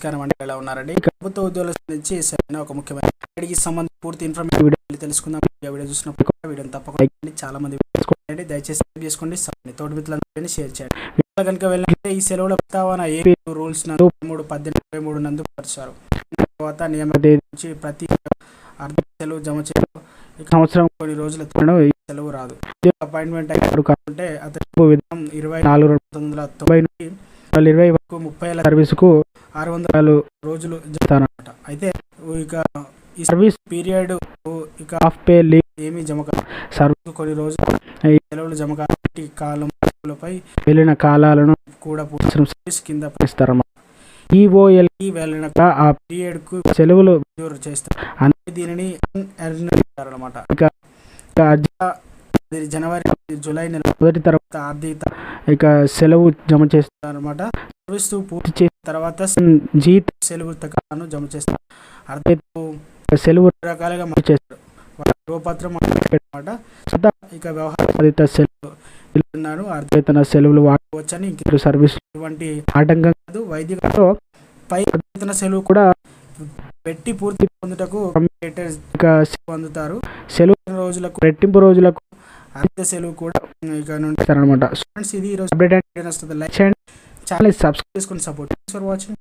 నమస్కారం అండి, ఎలా ఉన్నారండి? ప్రభుత్వ ఉద్యోగుల నుంచి సరైన ఒక ముఖ్యమైన వీడియోకి సంబంధించి పూర్తి ఇన్ఫర్మేషన్ వీడియో తెలుసుకుందాం. వీడియో చూసినప్పుడు కూడా వీడియోని తప్పకుండా లైక్ చేయండి. చాలా మంది చేసుకోండి, దయచేసి సబ్స్క్రైబ్ చేసుకోండి, తోటి మిత్రులందరినీ షేర్ చేయండి. వీడియో కనుక వెళ్ళినట్లయితే ఈ సెలవుల ప్రస్తావన ఏపీ రూల్స్ నందు 3/18/23 నందు పరిచారు. తర్వాత నియమ తేదీ నుంచి ప్రతి ఆర్థిక సెలవు జమ చేయడం సంవత్సరం కొన్ని రోజుల ఈ సెలవు రాదు. అపాయింట్మెంట్ అయ్యాడు కాకుంటే అతను విధానం 24/1990 నుండి 2020 వరకు 30 ఏళ్ల సర్వీసుకు 600 రోజులు చేస్తారన్నమాట. అయితే ఇక ఈ సర్వీస్ పీరియడ్ ఇక హాఫ్ పే లీవ్ ఏమి జమ కాదు. సర్వీస్ కొన్ని రోజులు ఈ సెలవులు జమ కాబట్టి కాలంపై వెళ్ళిన కాలాలను కూడా సర్వీస్ కింద ఇస్తారన్నమాట. ఈఓఎల్కి వెళ్ళినాక ఆ పీరియడ్ కు సెలవులు మంజూరు చేస్తారు. అందుకే దీనిని అన్నమాట. ఇక జనవరి జూలై నెల మొదటి తర్వాత ఆర్థిక ఇక సెలవు జమ చేస్తారన్నమాట. సర్వీస్ పూర్తి చేసిన తర్వాత జీత సెలవు తకాలను జమ చేస్తారు. అర్థ సెలవు రకాలుగా మార్పు చేస్తారు. ధ్రువపత్రం అన్నమాట. ఇక వ్యవహార బాధిత సెలవు వెళ్తున్నాను అర్థవేతన సెలవులు వాడుకోవచ్చని ఇంక సర్వీస్ ఇటువంటి ఆటంకం కాదు. వైద్యులతో పై అర్థవేతన సెలవు కూడా పెట్టి పూర్తి పొందుటకు ఇక సెలవు అందుతారు. సెలవు రోజులకు రెట్టింపు రోజులకు అధిక సెలవు కూడా ఇక నుండి అనమాట. స్టూడెంట్స్, ఇది ఈరోజు అప్డేట్. లైక్ చేయండి, ఛానల్ సబ్స్క్రైబ్ చేసుకొని సపోర్ట్ ఫర్ వాచింగ్.